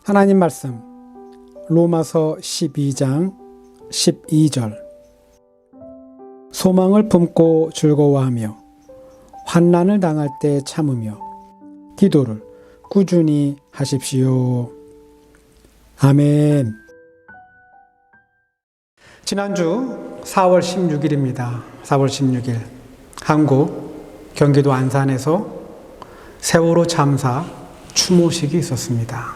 하나님 말씀 로마서 12장 12절 소망을 품고 즐거워하며 환난을 당할 때 참으며 기도를 꾸준히 하십시오. 아멘. 지난주 4월 16일입니다. 4월 16일 한국 경기도 안산에서 세월호 참사 추모식이 있었습니다.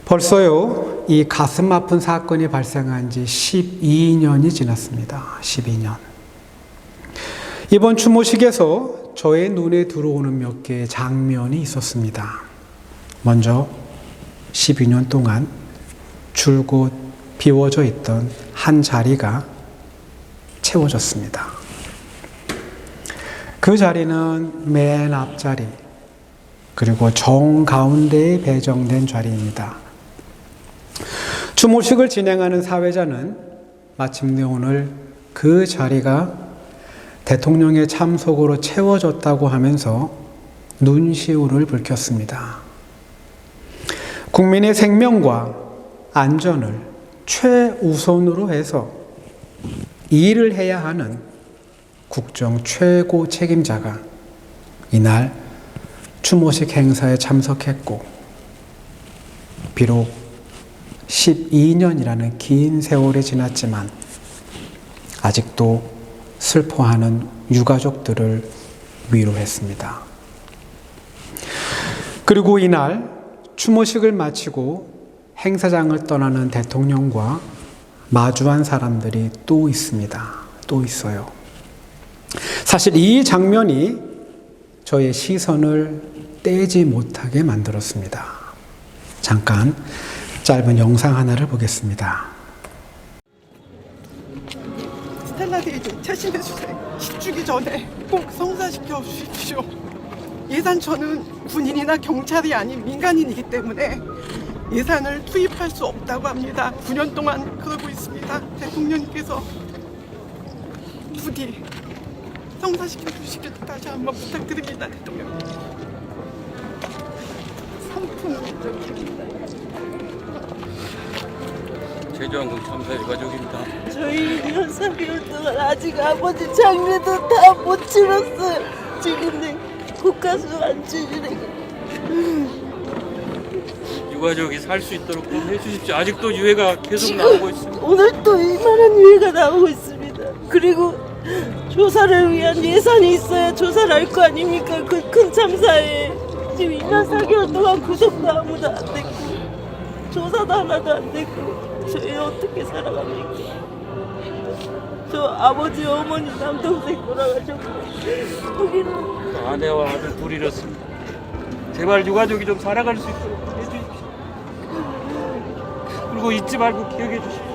벌써요, 이 가슴 아픈 사건이 발생한 지 12년이 지났습니다. 12년. 이번 추모식에서 저의 눈에 들어오는 몇 개의 장면이 있었습니다. 먼저 12년 동안 줄곧 비워져 있던 한 자리가 채워졌습니다. 그 자리는 맨 앞자리, 그리고 정가운데에 배정된 자리입니다. 추모식을 진행하는 사회자는 마침내 오늘 그 자리가 대통령의 참석으로 채워졌다고 하면서 눈시울을 붉혔습니다. 국민의 생명과 안전을 최우선으로 해서 일을 해야 하는 국정 최고 책임자가 이날 추모식 행사에 참석했고, 비록 12년이라는 긴 세월이 지났지만 아직도 슬퍼하는 유가족들을 위로했습니다. 그리고 이날 추모식을 마치고 행사장을 떠나는 대통령과 마주한 사람들이 또 있습니다. 또 있어요. 사실 이 장면이 저의 시선을 떼지 못하게 만들었습니다. 잠깐 짧은 영상 하나를 보겠습니다. 스텔라 데이지 최신의 수색 10주기 전에 꼭 성사시켜 주십시오. 예산 저는 군인이나 경찰이 아닌 민간인이기 때문에 예산을 투입할 수 없다고 합니다. 9년 동안 그러고 있습니다. 대통령님께서 부디 성사시켜 주시길 다시 한번 부탁드립니다. 대통령. 상품 제주항공 참사 유가족입니다. 저희 1년 3개월 동안 아직 아버지 장례도 다 못 치렀어요. 지금 국가수 안 치르고. 유가족이 살 수 있도록 좀 해주십시오. 아직도 유해가 계속 나오고 있습니다. 오늘 또 이만한 유해가 나오고 있습니다. 그리고 조사를 위한 예산이 있어야 조사를 할 거 아닙니까? 그 큰 참사에 지금 2년 4개월 동안 구속도 아무도 안 됐고 조사도 하나도 안 됐고 저희 어떻게 살아갑니까? 저 아버지, 어머니, 남동생 돌아가셨고 거기는 아내와 아들 둘 잃었습니다. 제발 유가족이 좀 살아갈 수 있도록 해주십시오. 그리고 잊지 말고 기억해 주십시오.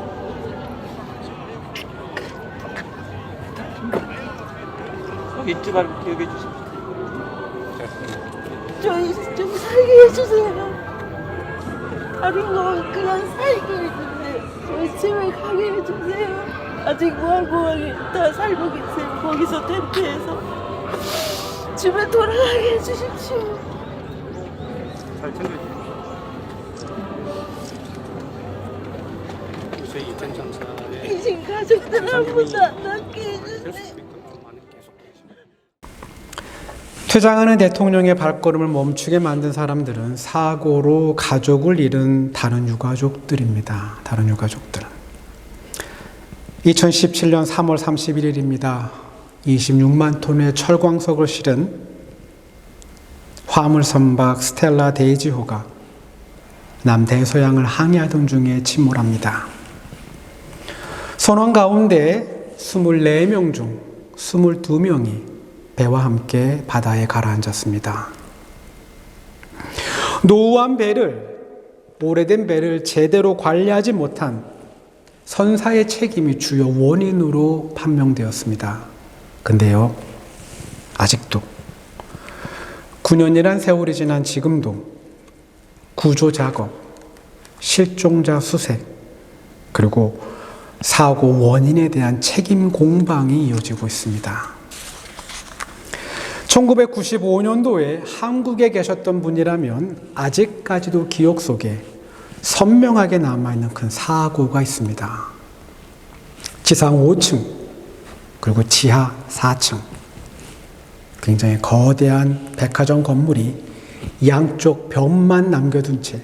잊지 말고 기억해 주십시오. 저희 좀 살게 해주세요. 다른 건 그냥 살게 해주세요. 저희 집에 가게 해주세요. 아직 무한공항에 다 살고 계세요. 거기서 텐트에서 집에 돌아가게 해주십시오. 잘 챙겨주십시오. 저희 이천 참사에 이신 가족들 한 분도 안 남게 해주세요. 퇴장하는 대통령의 발걸음을 멈추게 만든 사람들은 사고로 가족을 잃은 다른 유가족들입니다. 다른 유가족들. 2017년 3월 31일입니다. 26만 톤의 철광석을 실은 화물선박 스텔라 데이지호가 남대서양을 항해하던 중에 침몰합니다. 선원 가운데 24명 중 22명이 배와 함께 바다에 가라앉았습니다. 노후한 배를, 오래된 배를 제대로 관리하지 못한 선사의 책임이 주요 원인으로 판명되었습니다. 근데요, 아직도 9년이란 세월이 지난 지금도 구조 작업, 실종자 수색, 그리고 사고 원인에 대한 책임 공방이 이어지고 있습니다. 1995년도에 한국에 계셨던 분이라면 아직까지도 기억 속에 선명하게 남아있는 큰 사고가 있습니다. 지상 5층 그리고 지하 4층 굉장히 거대한 백화점 건물이 양쪽 벽만 남겨둔 채,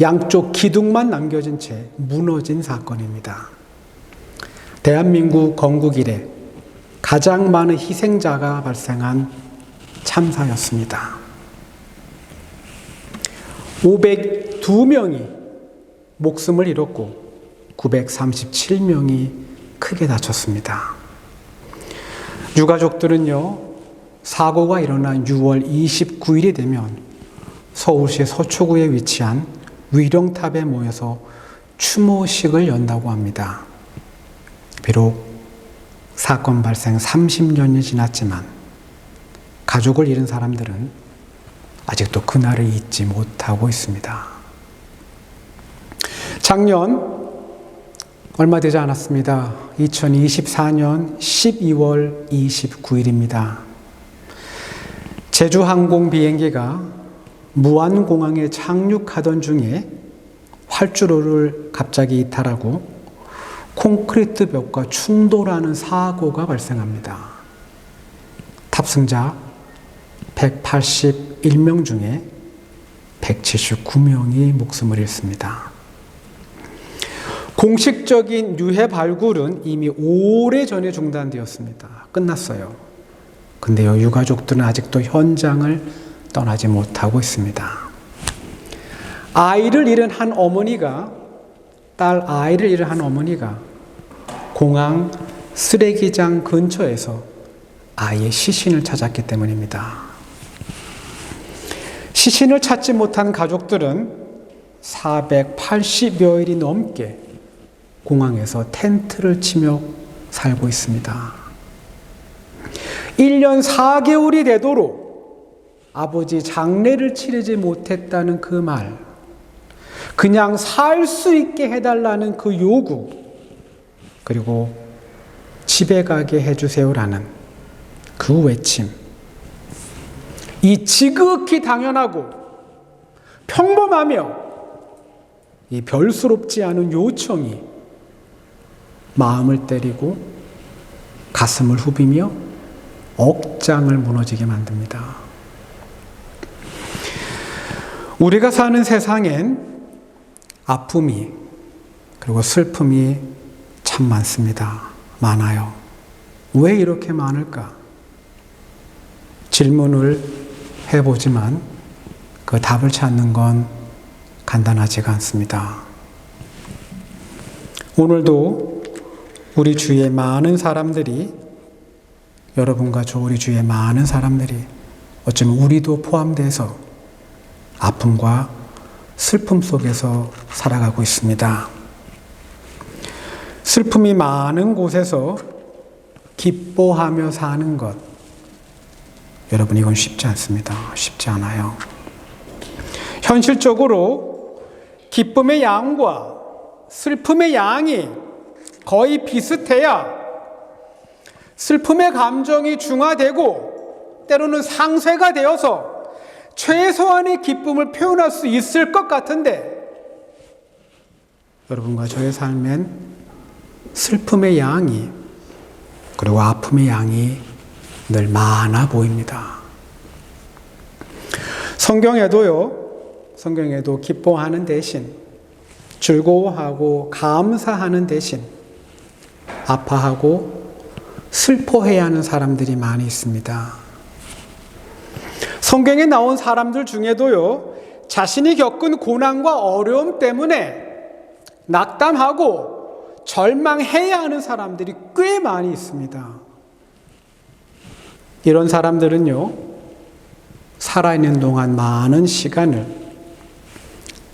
양쪽 기둥만 남겨진 채 무너진 사건입니다. 대한민국 건국 이래 가장 많은 희생자가 발생한 참사였습니다. 502명이 목숨을 잃었고 937명이 크게 다쳤습니다. 유가족들은요, 사고가 일어난 6월 29일이 되면 서울시 서초구에 위치한 위령탑에 모여서 추모식을 연다고 합니다. 비록 사건 발생 30년이 지났지만 가족을 잃은 사람들은 아직도 그날을 잊지 못하고 있습니다. 작년 얼마 되지 않았습니다. 2024년 12월 29일입니다. 제주항공 비행기가 무안공항에 착륙하던 중에 활주로를 갑자기 이탈하고 콘크리트 벽과 충돌하는 사고가 발생합니다. 탑승자 181명 중에 179명이 목숨을 잃습니다. 공식적인 유해 발굴은 이미 오래전에 중단되었습니다. 끝났어요. 근데요, 유가족들은 아직도 현장을 떠나지 못하고 있습니다. 아이를 잃은 한 어머니가, 딸 아이를 잃은 한 어머니가 공항 쓰레기장 근처에서 아이의 시신을 찾았기 때문입니다. 시신을 찾지 못한 가족들은 480여일이 넘게 공항에서 텐트를 치며 살고 있습니다. 1년 4개월이 되도록 아버지 장례를 치르지 못했다는 그 말, 그냥 살 수 있게 해달라는 그 요구, 그리고 집에 가게 해주세요라는 그 외침, 이 지극히 당연하고 평범하며 이 별스럽지 않은 요청이 마음을 때리고 가슴을 후비며 억장을 무너지게 만듭니다. 우리가 사는 세상엔 아픔이 그리고 슬픔이 참 많습니다. 많아요. 왜 이렇게 많을까? 질문을 해보지만 그 답을 찾는 건 간단하지가 않습니다. 오늘도 우리 주위에 많은 사람들이, 여러분과 저 우리 주위에 많은 사람들이, 어쩌면 우리도 포함돼서 아픔과 슬픔 속에서 살아가고 있습니다. 슬픔이 많은 곳에서 기뻐하며 사는 것, 여러분, 이건 쉽지 않습니다. 쉽지 않아요. 현실적으로 기쁨의 양과 슬픔의 양이 거의 비슷해야 슬픔의 감정이 중화되고 때로는 상쇄가 되어서 최소한의 기쁨을 표현할 수 있을 것 같은데, 여러분과 저의 삶엔 슬픔의 양이 그리고 아픔의 양이 늘 많아 보입니다. 성경에도 기뻐하는 대신, 즐거워하고 감사하는 대신 아파하고 슬퍼해야 하는 사람들이 많이 있습니다. 성경에 나온 사람들 중에도요, 자신이 겪은 고난과 어려움 때문에 낙담하고 절망해야 하는 사람들이 꽤 많이 있습니다. 이런 사람들은요, 살아있는 동안 많은 시간을,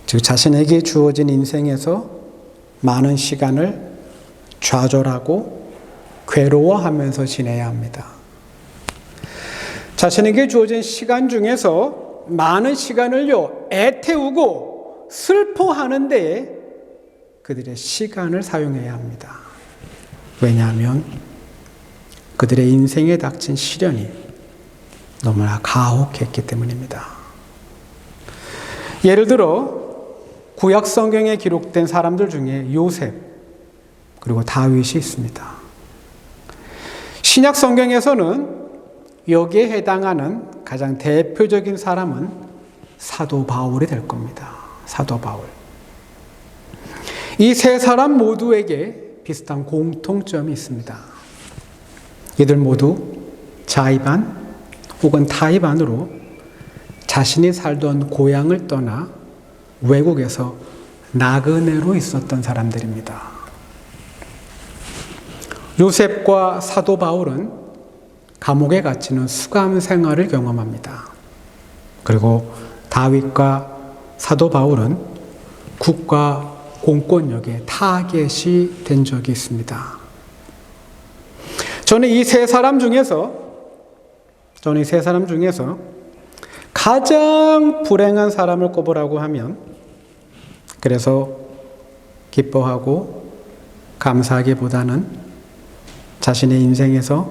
즉 자신에게 주어진 인생에서 많은 시간을 좌절하고 괴로워하면서 지내야 합니다. 자신에게 주어진 시간 중에서 많은 시간을요, 애태우고 슬퍼하는 데에 그들의 시간을 사용해야 합니다. 왜냐하면 그들의 인생에 닥친 시련이 너무나 가혹했기 때문입니다. 예를 들어 구약 성경에 기록된 사람들 중에 요셉 그리고 다윗이 있습니다. 신약 성경에서는 여기에 해당하는 가장 대표적인 사람은 사도 바울이 될 겁니다. 사도 바울. 이 세 사람 모두에게 비슷한 공통점이 있습니다. 이들 모두 자의반 혹은 타의반으로 자신이 살던 고향을 떠나 외국에서 나그네로 있었던 사람들입니다. 요셉과 사도 바울은 감옥에 갇히는 수감 생활을 경험합니다. 그리고 다윗과 사도 바울은 국가 공권력의 타겟이 된 적이 있습니다. 저는 이 세 사람 중에서 가장 불행한 사람을 꼽으라고 하면, 그래서 기뻐하고 감사하기보다는 자신의 인생에서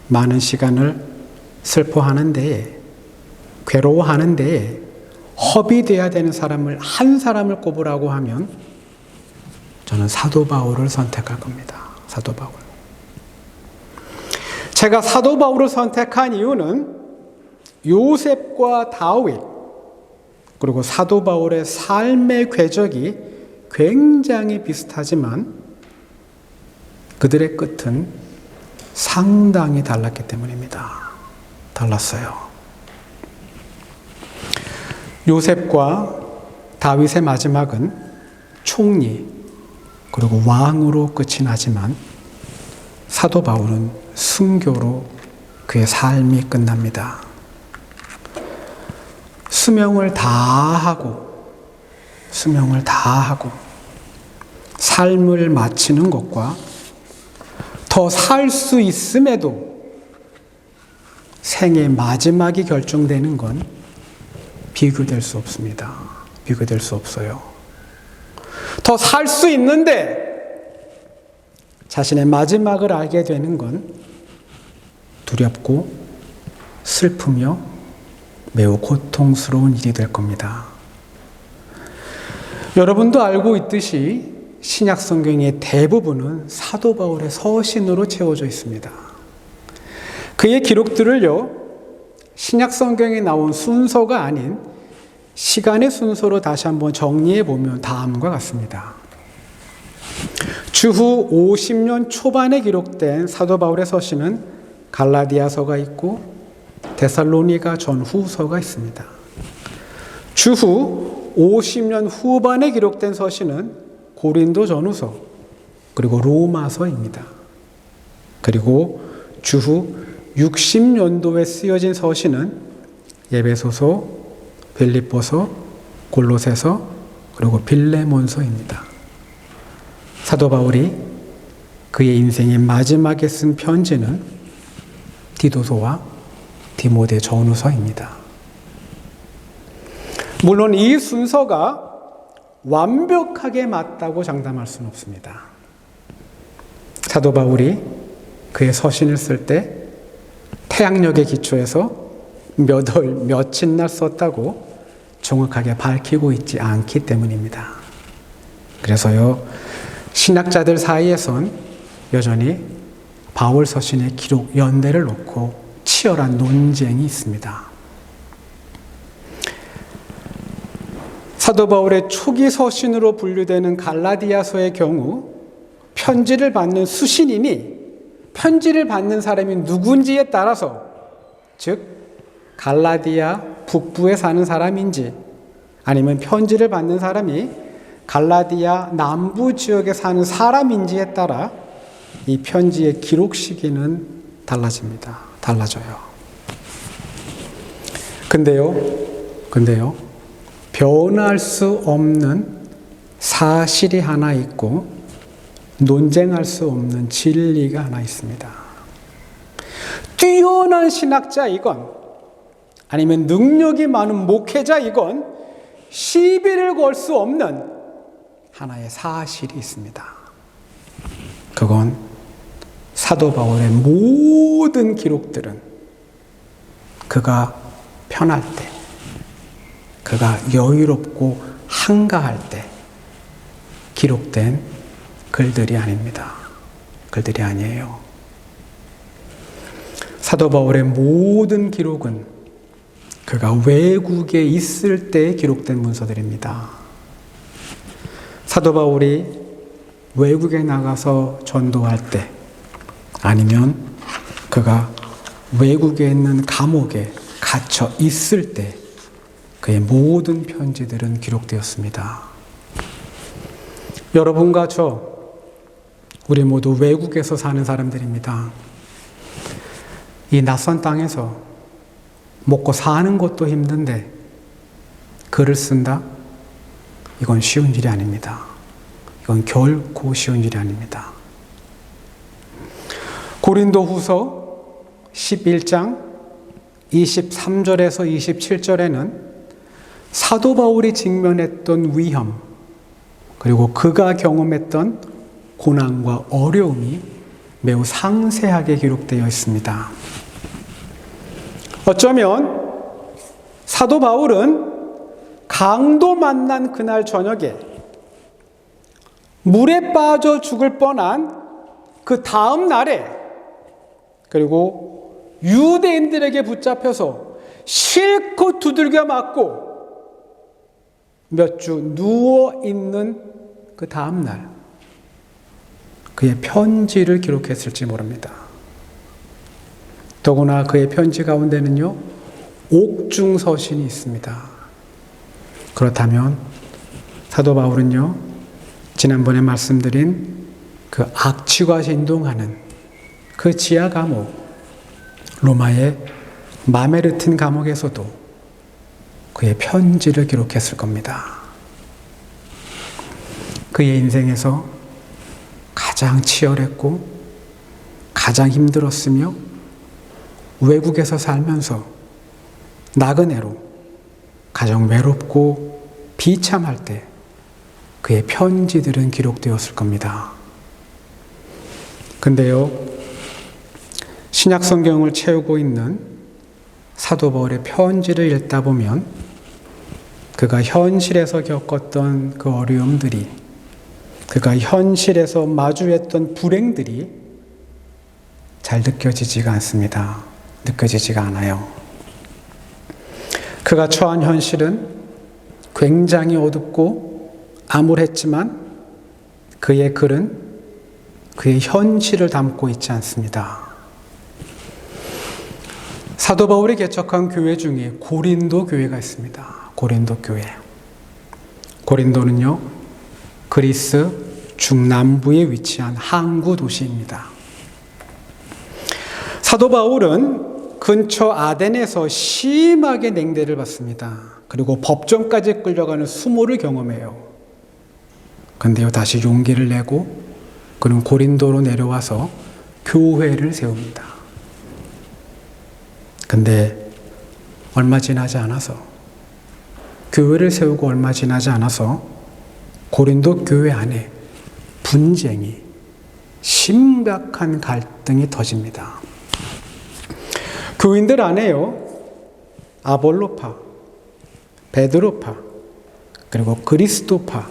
많은 시간을 슬퍼하는 데에, 괴로워하는 데에 허비되어야 되는 사람을 한 사람을 꼽으라고 하면 저는 사도 바울을 선택할 겁니다. 사도 바울. 제가 사도 바울을 선택한 이유는 요셉과 다윗 그리고 사도 바울의 삶의 궤적이 굉장히 비슷하지만 그들의 끝은 상당히 달랐기 때문입니다. 달랐어요. 요셉과 다윗의 마지막은 총리 그리고 왕으로 끝이 나지만 사도 바울은 순교로 그의 삶이 끝납니다. 수명을 다하고 삶을 마치는 것과 더 살 수 있음에도 생의 마지막이 결정되는 건 비교될 수 없습니다. 비교될 수 없어요. 더 살 수 있는데 자신의 마지막을 알게 되는 건 두렵고 슬프며 매우 고통스러운 일이 될 겁니다. 여러분도 알고 있듯이 신약 성경의 대부분은 사도 바울의 서신으로 채워져 있습니다. 그의 기록들을요, 신약 성경에 나온 순서가 아닌 시간의 순서로 다시 한번 정리해 보면 다음과 같습니다. 주후 50년 초반에 기록된 사도 바울의 서신은 갈라디아서가 있고 데살로니가 전후서가 있습니다. 주후 50년 후반에 기록된 서신은 고린도 전후서 그리고 로마서입니다. 그리고 주후 60년도에 쓰여진 서신은 에베소서, 빌립보서, 골로새서 그리고 빌레몬서입니다. 사도 바울이 그의 인생의 마지막에 쓴 편지는 디도서와 디모데 전후서입니다. 물론 이 순서가 완벽하게 맞다고 장담할 수는 없습니다. 사도 바울이 그의 서신을 쓸 때 태양력에 기초해서 몇 월, 며칠 날 썼다고 정확하게 밝히고 있지 않기 때문입니다. 그래서요, 신학자들 사이에선 여전히 바울 서신의 기록 연대를 놓고 치열한 논쟁이 있습니다. 사도 바울의 초기 서신으로 분류되는 갈라디아서의 경우 편지를 받는 수신인이 편지를 받는 사람이 누군지에 따라서, 즉 갈라디아 북부에 사는 사람인지 아니면 편지를 받는 사람이 갈라디아 남부 지역에 사는 사람인지에 따라 이 편지의 기록 시기는 달라져요. 근데요, 변할 수 없는 사실이 하나 있고 논쟁할 수 없는 진리가 하나 있습니다. 뛰어난 신학자이건 아니면 능력이 많은 목회자이건 시비를 걸 수 없는 하나의 사실이 있습니다. 그건 사도 바울의 모든 기록들은 그가 편할 때, 그가 여유롭고 한가할 때 기록된 글들이 아닙니다. 글들이 아니에요. 사도 바울의 모든 기록은 그가 외국에 있을 때 기록된 문서들입니다. 사도 바울이 외국에 나가서 전도할 때, 아니면 그가 외국에 있는 감옥에 갇혀 있을 때 그의 모든 편지들은 기록되었습니다. 여러분과 저, 우리 모두 외국에서 사는 사람들입니다. 이 낯선 땅에서 먹고 사는 것도 힘든데 글을 쓴다? 이건 쉬운 일이 아닙니다. 이건 결코 쉬운 일이 아닙니다. 고린도후서 11장 23절에서 27절에는 사도 바울이 직면했던 위험, 그리고 그가 경험했던 고난과 어려움이 매우 상세하게 기록되어 있습니다. 어쩌면 사도 바울은 강도 만난 그날 저녁에 물에 빠져 죽을 뻔한 그 다음 날에, 그리고 유대인들에게 붙잡혀서 실컷 두들겨 맞고 몇 주 누워 있는 그 다음 날 그의 편지를 기록했을지 모릅니다. 더구나 그의 편지 가운데는요, 옥중서신이 있습니다. 그렇다면 사도 바울은요, 지난번에 말씀드린 그 악취가 진동하는 그 지하 감옥, 로마의 마메르틴 감옥에서도 그의 편지를 기록했을 겁니다. 그의 인생에서 가장 치열했고 가장 힘들었으며 외국에서 살면서 나그네로 가장 외롭고 비참할 때 그의 편지들은 기록되었을 겁니다. 근데요, 신약 성경을 채우고 있는 사도 바울의 편지를 읽다 보면 그가 현실에서 겪었던 그 어려움들이, 그가 현실에서 마주했던 불행들이 잘 느껴지지가 않습니다. 느껴지지가 않아요. 그가 처한 현실은 굉장히 어둡고 암울했지만 그의 글은 그의 현실을 담고 있지 않습니다. 사도 바울이 개척한 교회 중에 고린도 교회가 있습니다. 고린도 교회. 고린도는요, 그리스 중남부에 위치한 항구 도시입니다. 사도 바울은 근처 아덴에서 심하게 냉대를 받습니다. 그리고 법정까지 끌려가는 수모를 경험해요. 근데요, 다시 용기를 내고 그는 고린도로 내려와서 교회를 세웁니다. 근데 얼마 지나지 않아서, 교회를 세우고 얼마 지나지 않아서 고린도 교회 안에 분쟁이, 심각한 갈등이 터집니다. 교인들 안에요, 아볼로파, 베드로파, 그리고 그리스도파,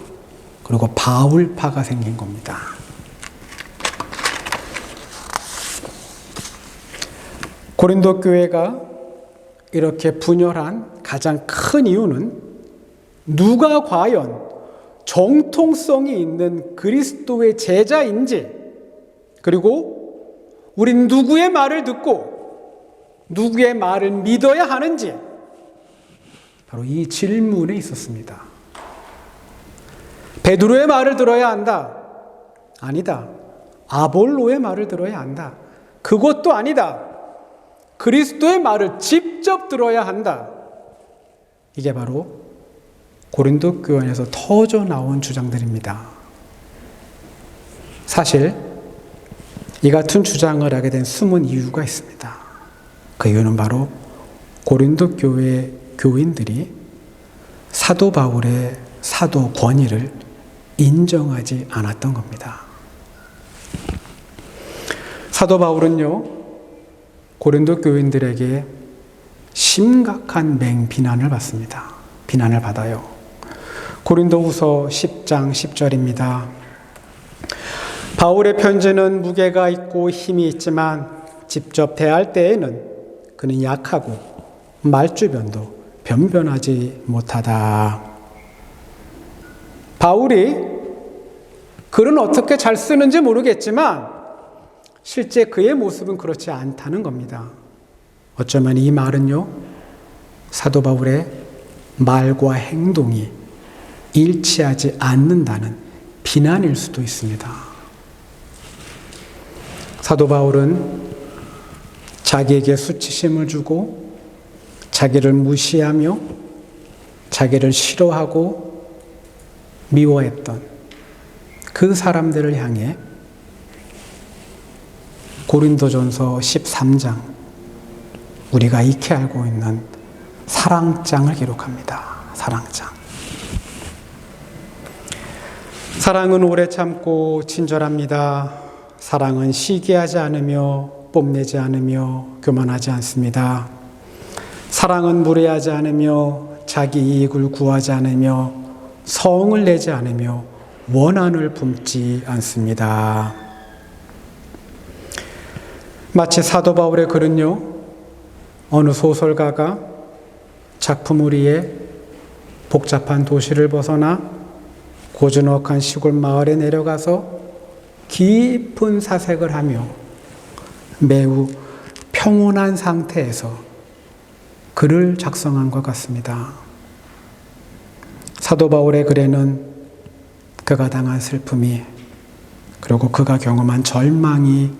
그리고 바울파가 생긴 겁니다. 고린도 교회가 이렇게 분열한 가장 큰 이유는 누가 과연 정통성이 있는 그리스도의 제자인지, 그리고 우린 누구의 말을 듣고 누구의 말을 믿어야 하는지, 바로 이 질문에 있었습니다. 베드로의 말을 들어야 한다? 아니다. 아볼로의 말을 들어야 한다? 그것도 아니다. 그리스도의 말을 직접 들어야 한다. 이게 바로 고린도 교회에서 터져 나온 주장들입니다. 사실 이 같은 주장을 하게 된 숨은 이유가 있습니다. 그 이유는 바로 고린도 교회 교인들이 사도 바울의 사도 권위를 인정하지 않았던 겁니다. 사도 바울은요, 고린도 교인들에게 심각한 맹비난을 받습니다. 비난을 받아요. 고린도후서 10장 10절입니다. 바울의 편지는 무게가 있고 힘이 있지만 직접 대할 때에는 그는 약하고 말주변도 변변하지 못하다. 바울이 글은 어떻게 잘 쓰는지 모르겠지만 실제 그의 모습은 그렇지 않다는 겁니다. 어쩌면 이 말은요, 사도 바울의 말과 행동이 일치하지 않는다는 비난일 수도 있습니다. 사도 바울은 자기에게 수치심을 주고 자기를 무시하며 자기를 싫어하고 미워했던 그 사람들을 향해 고린도전서 13장, 우리가 익히 알고 있는 사랑장을 기록합니다. 사랑장. 사랑은 오래 참고 친절합니다. 사랑은 시기하지 않으며 뽐내지 않으며 교만하지 않습니다. 사랑은 무례하지 않으며 자기 이익을 구하지 않으며 성을 내지 않으며 원한을 품지 않습니다. 마치 사도 바울의 글은요, 어느 소설가가 작품을 위해 복잡한 도시를 벗어나 고즈넉한 시골 마을에 내려가서 깊은 사색을 하며 매우 평온한 상태에서 글을 작성한 것 같습니다. 사도 바울의 글에는 그가 당한 슬픔이, 그리고 그가 경험한 절망이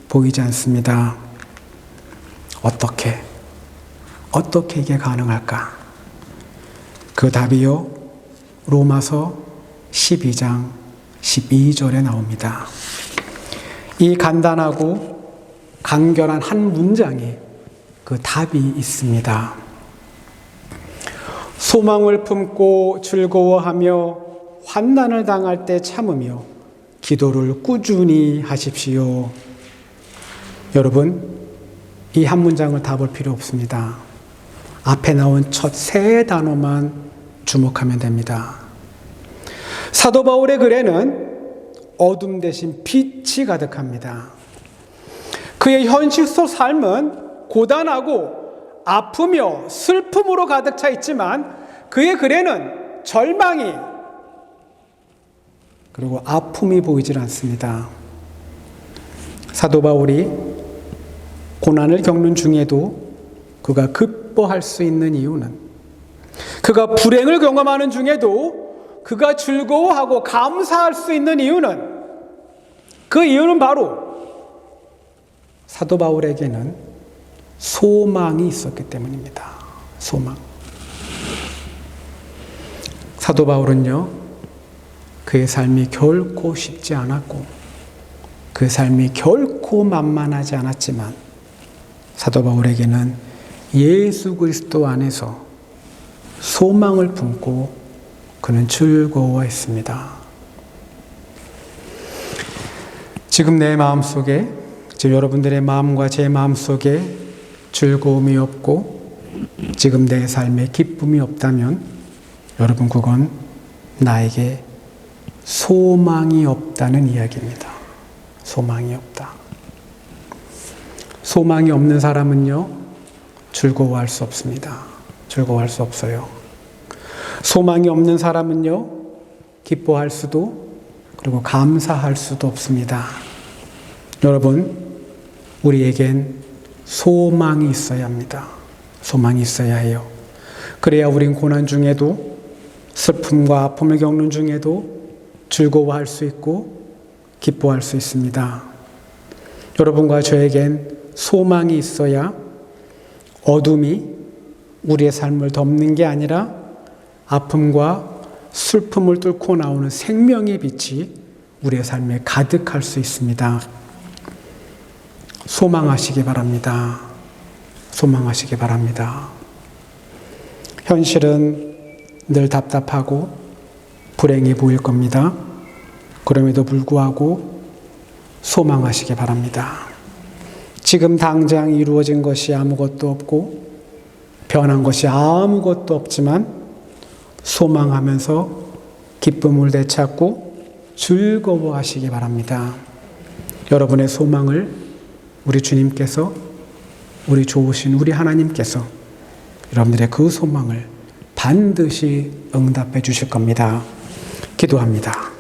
보이지 않습니다. 어떻게 이게 가능할까? 그 답이요, 로마서 12장 12절에 나옵니다. 이 간단하고 간결한 한 문장에 그 답이 있습니다. 소망을 품고 즐거워하며 환난을 당할 때 참으며 기도를 꾸준히 하십시오. 여러분, 이 한 문장을 다 볼 필요 없습니다. 앞에 나온 첫 세 단어만 주목하면 됩니다. 사도 바울의 글에는 어둠 대신 빛이 가득합니다. 그의 현실 속 삶은 고단하고 아프며 슬픔으로 가득 차 있지만 그의 글에는 절망이, 그리고 아픔이 보이질 않습니다. 사도 바울이 고난을 겪는 중에도 그가 기뻐할 수 있는 이유는, 그가 불행을 경험하는 중에도 그가 즐거워하고 감사할 수 있는 이유는, 그 이유는 바로 사도 바울에게는 소망이 있었기 때문입니다. 소망. 사도 바울은요, 그의 삶이 결코 쉽지 않았고 그 삶이 결코 만만하지 않았지만 사도 바울에게는 예수 그리스도 안에서 소망을 품고 그는 즐거워했습니다. 지금 내 마음속에, 지금 여러분들의 마음과 제 마음속에 즐거움이 없고 지금 내 삶에 기쁨이 없다면 여러분, 그건 나에게 소망이 없다는 이야기입니다. 소망이 없다. 소망이 없는 사람은요, 즐거워할 수 없습니다. 즐거워할 수 없어요. 소망이 없는 사람은요, 기뻐할 수도, 그리고 감사할 수도 없습니다. 여러분, 우리에겐 소망이 있어야 합니다. 소망이 있어야 해요. 그래야 우린 고난 중에도, 슬픔과 아픔을 겪는 중에도 즐거워할 수 있고 기뻐할 수 있습니다. 여러분과 저에겐 소망이 있어야 어둠이 우리의 삶을 덮는 게 아니라 아픔과 슬픔을 뚫고 나오는 생명의 빛이 우리의 삶에 가득할 수 있습니다. 소망하시기 바랍니다. 소망하시기 바랍니다. 현실은 늘 답답하고 불행해 보일 겁니다. 그럼에도 불구하고 소망하시기 바랍니다. 지금 당장 이루어진 것이 아무것도 없고 변한 것이 아무것도 없지만 소망하면서 기쁨을 되찾고 즐거워하시기 바랍니다. 여러분의 소망을 우리 주님께서, 우리 좋으신 우리 하나님께서 여러분들의 그 소망을 반드시 응답해 주실 겁니다. 기도합니다.